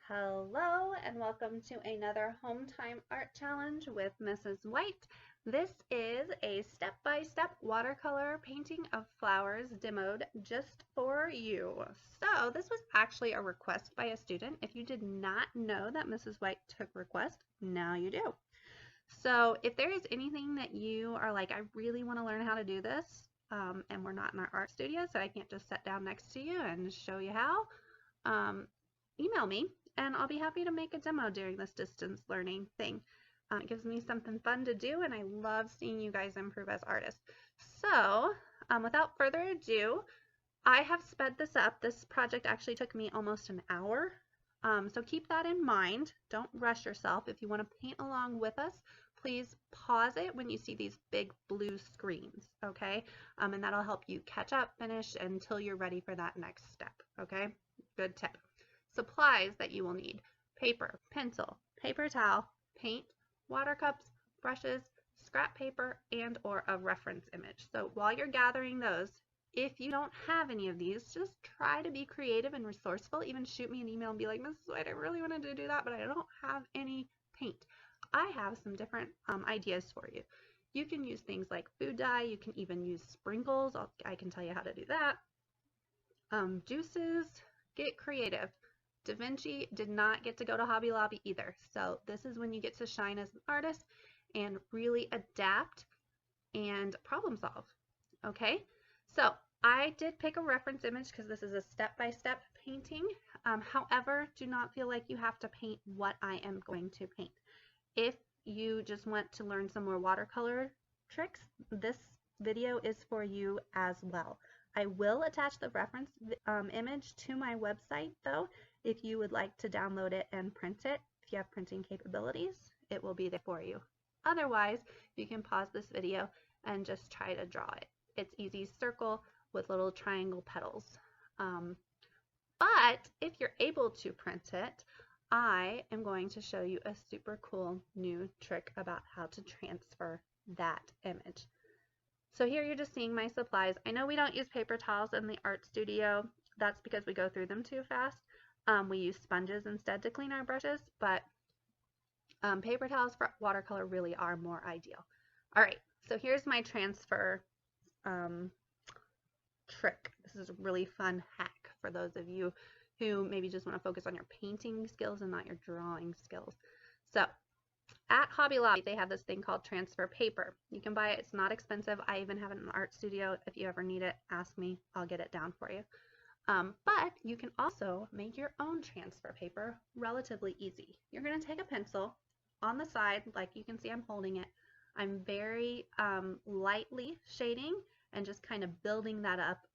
Hello and welcome to another Home Time Art Challenge with Mrs. White. This is a step-by-step watercolor painting of flowers demoed just for you. So this was actually a request by a student. If you did not know that Mrs. White took requests, now you do. So if there is anything that you are like, I really want to learn how to do this, and we're not in our art studio, so I can't just sit down next to you and show you how, email me and I'll be happy to make a demo during this distance learning thing. It gives me something fun to do and I love seeing you guys improve as artists. So without further ado, I have sped this up. This project actually took me almost an hour. So keep that in mind. Don't rush yourself. If you want to paint along with us, please pause it when you see these big blue screens, okay? And that'll help you catch up, finish until you're ready for that next step, okay? Good tip. Supplies that you will need: paper, pencil, paper towel, paint, water cups, brushes, scrap paper, and or a reference image. So while you're gathering those, if you don't have any of these, just try to be creative and resourceful. Even shoot me an email and be like, Mrs. White, I really wanted to do that, but I don't have any paint. I have some different ideas for you. You can use things like food dye. You can even use sprinkles. I can tell you how to do that. Juices. Get creative. Da Vinci did not get to go to Hobby Lobby either. So this is when you get to shine as an artist and really adapt and problem solve. Okay, so I did pick a reference image because this is a step-by-step painting. However, do not feel like you have to paint what I am going to paint. If you just want to learn some more watercolor tricks, this video is for you as well. I will attach the reference image to my website though. If you would like to download it and print it, if you have printing capabilities, it will be there for you. Otherwise, you can pause this video and just try to draw it. It's easy circle with little triangle petals. But if you're able to print it, I am going to show you a super cool new trick about how to transfer that image. So here you're just seeing my supplies. I know we don't use paper towels in the art studio. That's because we go through them too fast. We use sponges instead to clean our brushes, but paper towels for watercolor really are more ideal. All right, so here's my transfer trick. This is a really fun hack for those of you who maybe just want to focus on your painting skills and not your drawing skills. So at Hobby Lobby, they have this thing called transfer paper. You can buy it. It's not expensive. I even have it in the art studio. If you ever need it, ask me. I'll get it down for you. But you can also make your own transfer paper relatively easy. You're going to take a pencil on the side, like you can see I'm holding it. I'm very lightly shading and just kind of building that up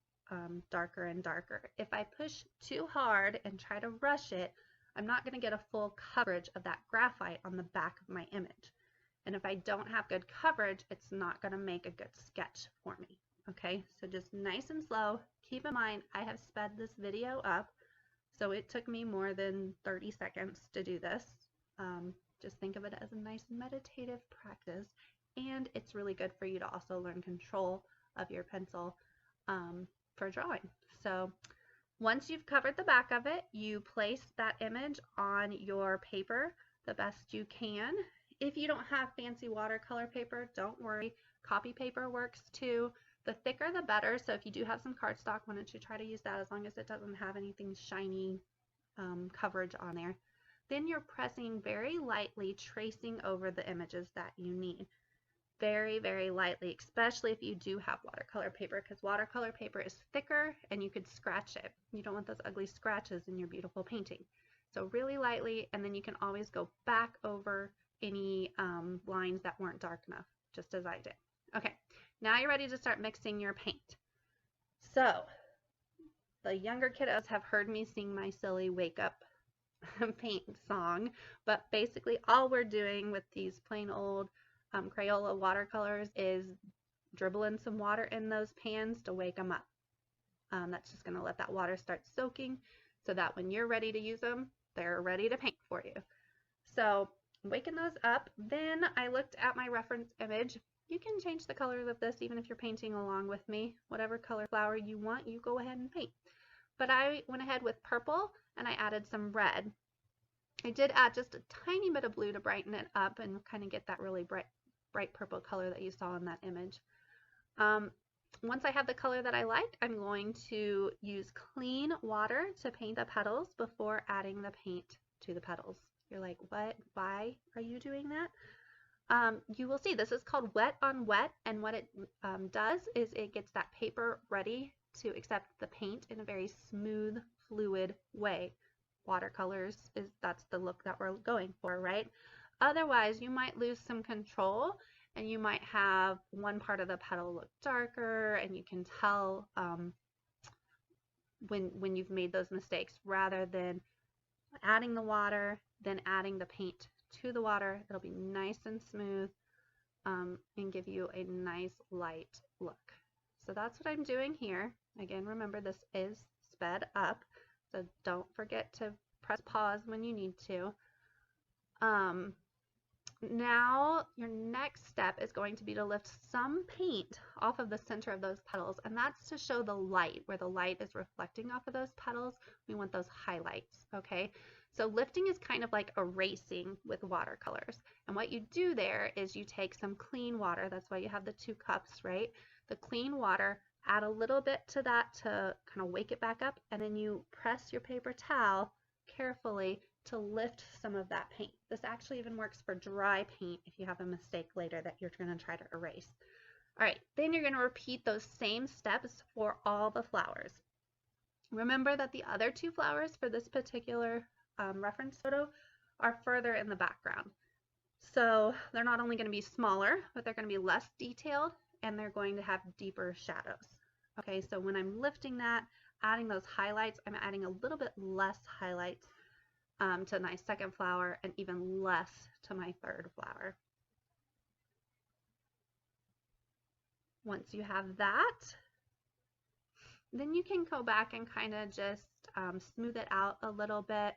darker and darker. If I push too hard and try to rush it, I'm not going to get a full coverage of that graphite on the back of my image. And if I don't have good coverage, it's not going to make a good sketch for me. Okay, so just nice and slow. Keep in mind, I have sped this video up, so it took me more than 30 seconds to do this. Just think of it as a nice meditative practice, and it's really good for you to also learn control of your pencil for drawing. So once you've covered the back of it, you place that image on your paper the best you can. If you don't have fancy watercolor paper, don't worry. Copy paper works too. The thicker the better, so if you do have some cardstock, why don't you try to use that as long as it doesn't have anything shiny coverage on there. Then you're pressing very lightly, tracing over the images that you need. Very, very lightly, especially if you do have watercolor paper, because watercolor paper is thicker and you could scratch it. You don't want those ugly scratches in your beautiful painting. So really lightly, and then you can always go back over any lines that weren't dark enough, just as I did. Okay, now you're ready to start mixing your paint. So the younger kiddos have heard me sing my silly wake up paint song, but basically all we're doing with these plain old Crayola watercolors is dribbling some water in those pans to wake them up. That's just going to let that water start soaking so that when you're ready to use them, they're ready to paint for you. So waking those up, then I looked at my reference image. You can change the colors of this even if you're painting along with me. Whatever color flower you want, you go ahead and paint. But I went ahead with purple and I added some red. I did add just a tiny bit of blue to brighten it up and kind of get that really bright purple color that you saw in that image. Once I have the color that I like, I'm going to use clean water to paint the petals before adding the paint to the petals. You're like, what? Why are you doing that? You will see this is called wet on wet, and what it does is it gets that paper ready to accept the paint in a very smooth, fluid way. Watercolors that's the look that we're going for, right? Otherwise, you might lose some control and you might have one part of the petal look darker, and you can tell when you've made those mistakes. Rather than adding the water, then adding the paint to the water, it'll be nice and smooth and give you a nice light look. So that's what I'm doing here. Again, remember this is sped up, so don't forget to press pause when you need to. Now your next step is going to be to lift some paint off of the center of those petals, and that's to show the light, where the light is reflecting off of those petals. We want those highlights, okay? So lifting is kind of like erasing with watercolors, and what you do there is you take some clean water. That's why you have the 2 cups, right? The clean water, add a little bit to that to kind of wake it back up, and then you press your paper towel carefully to lift some of that paint. This actually even works for dry paint if you have a mistake later that you're going to try to erase. All right, then you're going to repeat those same steps for all the flowers. Remember that the other 2 flowers for this particular reference photo are further in the background. So they're not only going to be smaller, but they're going to be less detailed, and they're going to have deeper shadows. Okay, so when I'm lifting that, adding those highlights, I'm adding a little bit less highlights to my second flower, and even less to my third flower. Once you have that, then you can go back and kind of just smooth it out a little bit.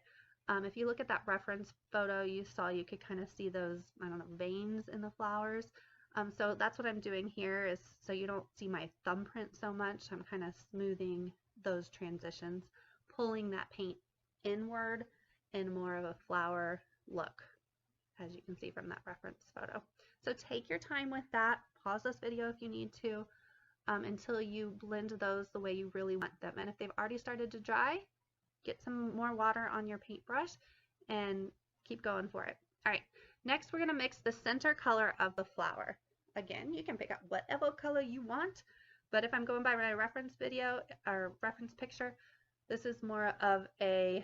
If you look at that reference photo you saw, you could kind of see those, I don't know, veins in the flowers. So that's what I'm doing here, is so you don't see my thumbprint so much. I'm kind of smoothing those transitions, pulling that paint inward in more of a flower look, as you can see from that reference photo. So take your time with that. Pause this video if you need to until you blend those the way you really want them. And if they've already started to dry, get some more water on your paintbrush and keep going for it. All right, next we're going to mix the center color of the flower. Again, you can pick out whatever color you want, but if I'm going by my reference video or reference picture, this is more of a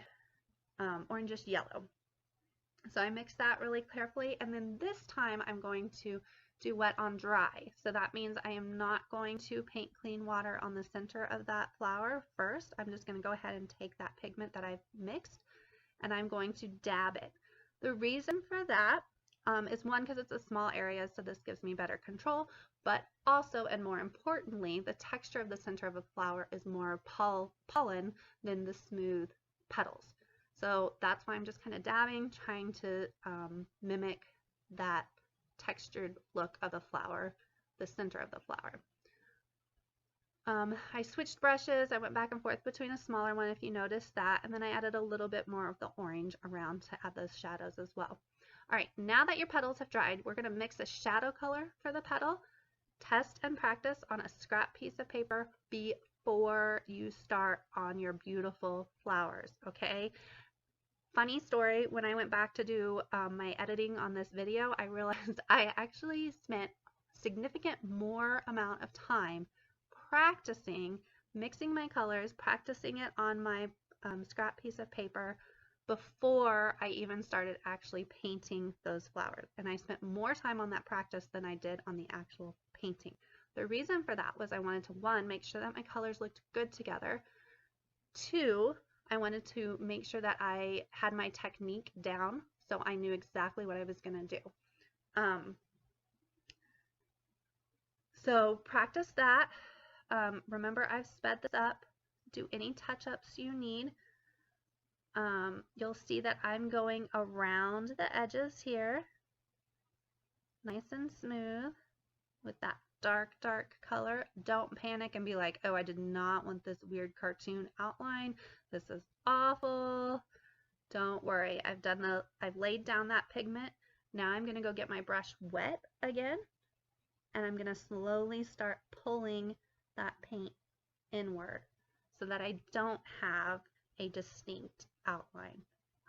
orangish yellow. So I mix that really carefully, and then this time I'm going to do wet on dry. So that means I am not going to paint clean water on the center of that flower first. I'm just going to go ahead and take that pigment that I've mixed, and I'm going to dab it. The reason for that is, one, because it's a small area, so this gives me better control, but also, and more importantly, the texture of the center of a flower is more pollen than the smooth petals. So that's why I'm just kind of dabbing, trying to mimic that textured look of the flower, the center of the flower. I switched brushes. I went back and forth between a smaller one, if you noticed that, and then I added a little bit more of the orange around to add those shadows as well. All right, now that your petals have dried, we're going to mix a shadow color for the petal. Test and practice on a scrap piece of paper before you start on your beautiful flowers, okay? Funny story, when I went back to do my editing on this video, I realized I actually spent significant more amount of time practicing mixing my colors, practicing it on my scrap piece of paper before I even started actually painting those flowers. And I spent more time on that practice than I did on the actual painting. The reason for that was I wanted to, one, make sure that my colors looked good together. Two, I wanted to make sure that I had my technique down so I knew exactly what I was going to do. So practice that. Remember, I've sped this up. Do any touch-ups you need. You'll see that I'm going around the edges here, nice and smooth with that dark color. Don't panic and be like, oh, I did not want this weird cartoon outline. This is awful. Don't worry, I've laid down that pigment. Now I'm gonna go get my brush wet again, and I'm gonna slowly start pulling that paint inward so that I don't have a distinct outline.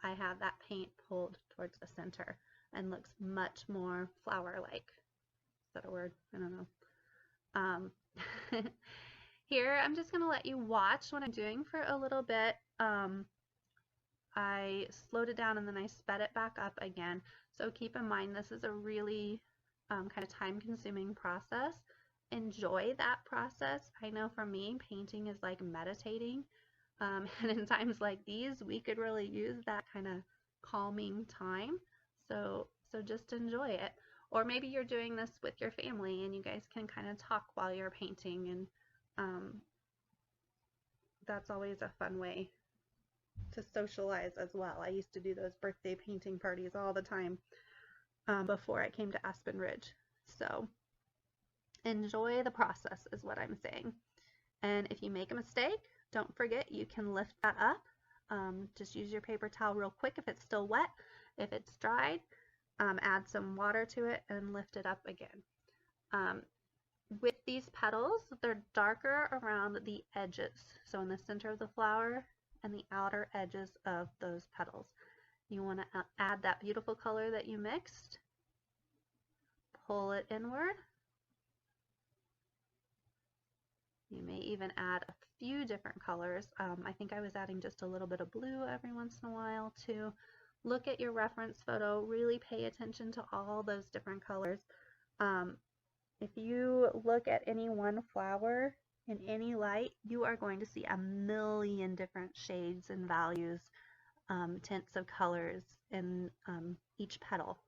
I have that paint pulled towards the center and looks much more flower-like. Is that a word? I don't know. Here, I'm just going to let you watch what I'm doing for a little bit. I slowed it down and then I sped it back up again. So keep in mind, this is a really kind of time-consuming process. Enjoy that process. I know for me, painting is like meditating. And in times like these, we could really use that kind of calming time. So just enjoy it. Or maybe you're doing this with your family and you guys can kind of talk while you're painting, and that's always a fun way to socialize as well. I used to do those birthday painting parties all the time before I came to Aspen Ridge. So enjoy the process is what I'm saying. And if you make a mistake, don't forget you can lift that up. Just use your paper towel real quick if it's still wet. If it's dried, add some water to it and lift it up again. With these petals, they're darker around the edges, so in the center of the flower and the outer edges of those petals. You want to add that beautiful color that you mixed, pull it inward. You may even add a few different colors. I think I was adding just a little bit of blue every once in a while too. Look at your reference photo, really pay attention to all those different colors. If you look at any one flower in any light, you are going to see a million different shades and values, tints of colors in each petal,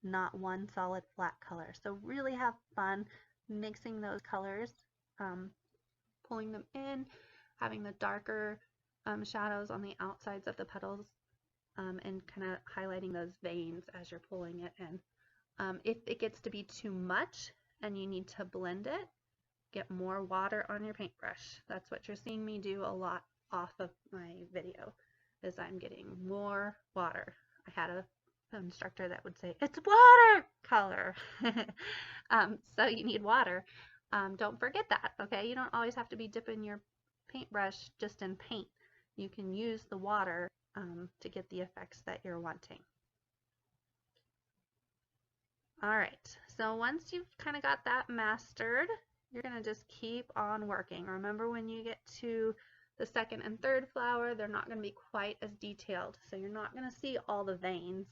not one solid flat color. So really have fun mixing those colors, pulling them in, having the darker shadows on the outsides of the petals, and kind of highlighting those veins as you're pulling it in. If it gets to be too much and you need to blend it, get more water on your paintbrush. That's what you're seeing me do a lot off of my video, is I'm getting more water. I had an instructor that would say, it's watercolor. So you need water. Don't forget that, okay? You don't always have to be dipping your paintbrush just in paint. You can use the water to get the effects that you're wanting. All right, so once you've kind of got that mastered, you're going to just keep on working. Remember, when you get to the second and third flower, they're not going to be quite as detailed. So you're not going to see all the veins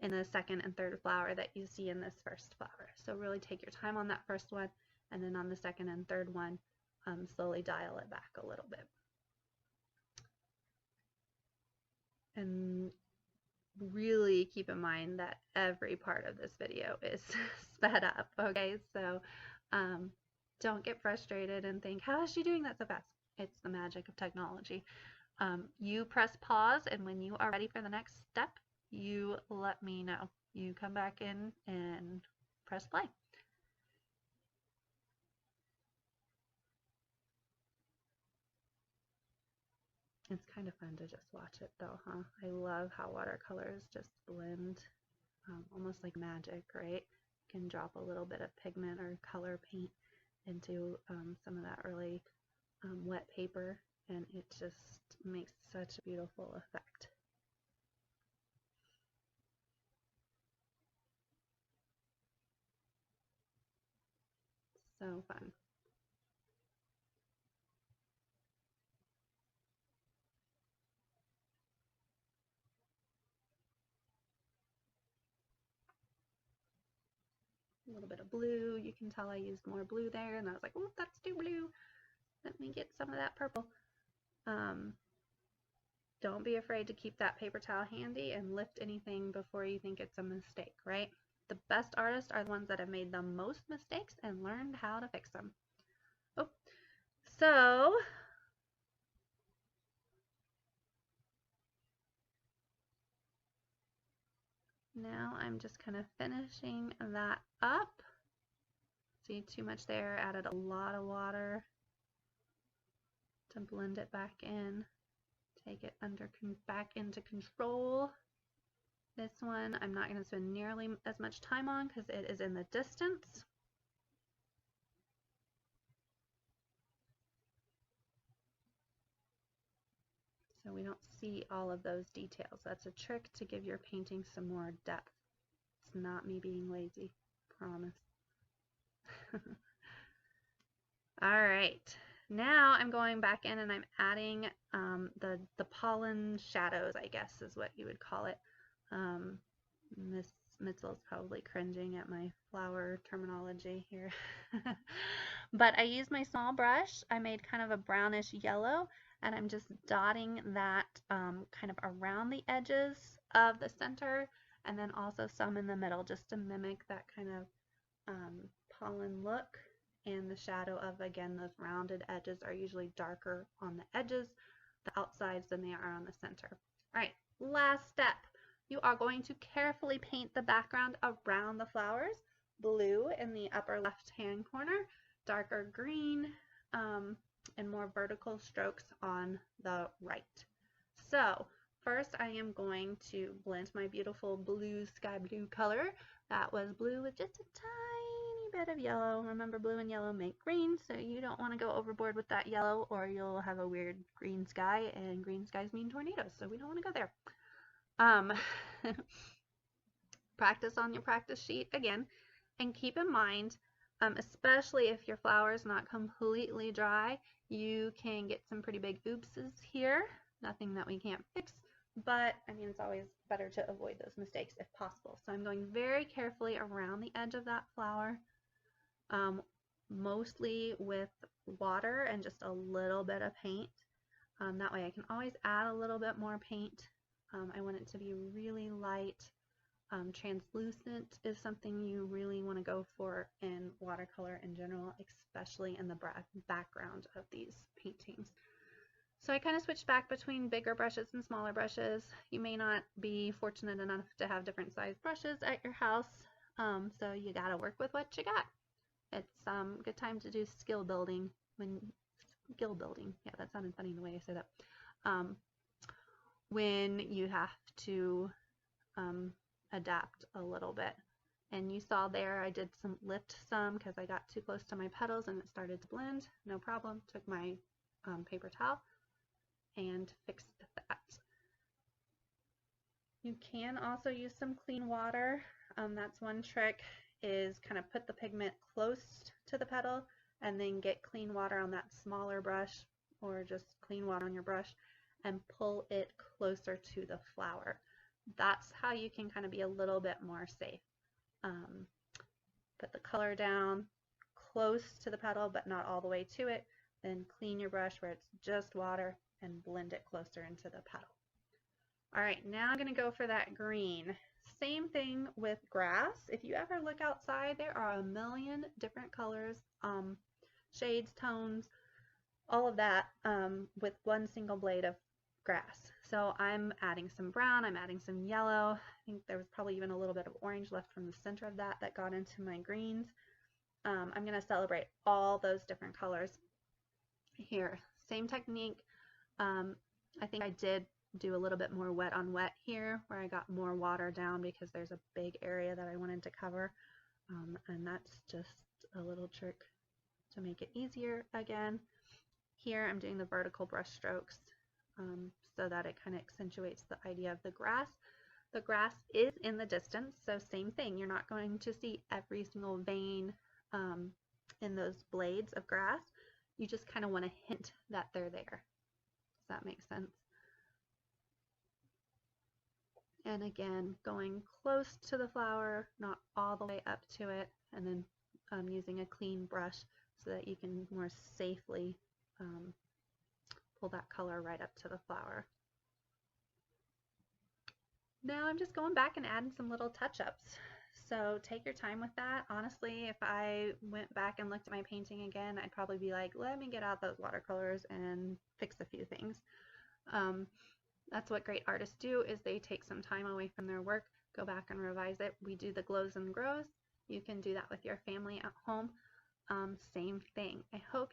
in the second and third flower that you see in this first flower. So really take your time on that first one, and then on the second and third one, slowly dial it back a little bit. And really keep in mind that every part of this video is sped up, okay? So don't get frustrated and think, how is she doing that so fast? It's the magic of technology. You press pause, and when you are ready for the next step, you let me know. You come back in and press play. It's kind of fun to just watch it though, huh? I love how watercolors just blend almost like magic, right? You can drop a little bit of pigment or color paint into some of that really wet paper, and it just makes such a beautiful effect. So fun. A little bit of blue. You can tell I used more blue there, and I was like, oh, that's too blue. Let me get some of that purple. Don't be afraid to keep that paper towel handy and lift anything before you think it's a mistake, right? The best artists are the ones that have made the most mistakes and learned how to fix them. Oh, so now I'm just kind of finishing that up. See, too much there, added a lot of water to blend it back in take it back into control. This one I'm not going to spend nearly as much time on because it is in the distance. So we don't see all of those details. That's a trick to give your painting some more depth. It's not me being lazy, promise. All right, now I'm going back in and I'm adding the pollen shadows, I guess is what you would call it. Miss Mitzel's probably cringing at my flower terminology here. But I used my small brush. I made kind of a brownish yellow, and I'm just dotting that kind of around the edges of the center, and then also some in the middle, just to mimic that kind of pollen look. And the shadow of, again, those rounded edges are usually darker on the edges, the outsides, than they are on the center. All right, last step. You are going to carefully paint the background around the flowers. Blue in the upper left-hand corner, darker green, and more vertical strokes on the right. So first I am going to blend my beautiful blue, sky blue color. That was blue with just a tiny bit of yellow. Remember, blue and yellow make green, so you don't want to go overboard with that yellow or you'll have a weird green sky, and green skies mean tornadoes, so we don't want to go there. Practice on your practice sheet again, and keep in mind, especially if your flower is not completely dry, you can get some pretty big oopses here. Nothing that we can't fix, but I mean, it's always better to avoid those mistakes if possible. So I'm going very carefully around the edge of that flower, mostly with water and just a little bit of paint. That way I can always add a little bit more paint. I want it to be really light. Translucent is something you really want to go for in watercolor in general, especially in the background of these paintings. So I kind of switched back between bigger brushes and smaller brushes. You may not be fortunate enough to have different size brushes at your house, so you gotta work with what you got. It's a good time to do skill building. Yeah, that sounded funny the way I said that. When you have to adapt a little bit. And you saw there I did lift some because I got too close to my petals and it started to blend. No problem. Took my paper towel and fixed that. You can also use some clean water. That's one trick, is kind of put the pigment close to the petal and then get clean water on that smaller brush, or just clean water on your brush, and pull it closer to the flower. That's how you can kind of be a little bit more safe. Put the color down close to the petal but not all the way to it, then clean your brush where it's just water and blend it closer into the petal. Alright, now I'm going to go for that green. Same thing with grass. If you ever look outside, there are a million different colors, shades, tones, all of that, with one single blade of grass. So I'm adding some brown, I'm adding some yellow. I think there was probably even a little bit of orange left from the center of that got into my greens. I'm going to celebrate all those different colors here. Same technique. I think I did do a little bit more wet on wet here, where I got more water down because there's a big area that I wanted to cover, and that's just a little trick to make it easier again. Here I'm doing the vertical brush strokes so that it kind of accentuates the idea of the grass. The grass is in the distance, so same thing. You're not going to see every single vein in those blades of grass. You just kind of want to hint that they're there. Does that make sense? And again, going close to the flower, not all the way up to it, and then using a clean brush so that you can more safely pull that color right up to the flower. Now I'm just going back and adding some little touch-ups. So take your time with that. Honestly, if I went back and looked at my painting again, I'd probably be like, let me get out those watercolors and fix a few things. That's what great artists do, is they take some time away from their work, go back and revise it. We do the glows and grows. You can do that with your family at home. Same thing. I hope you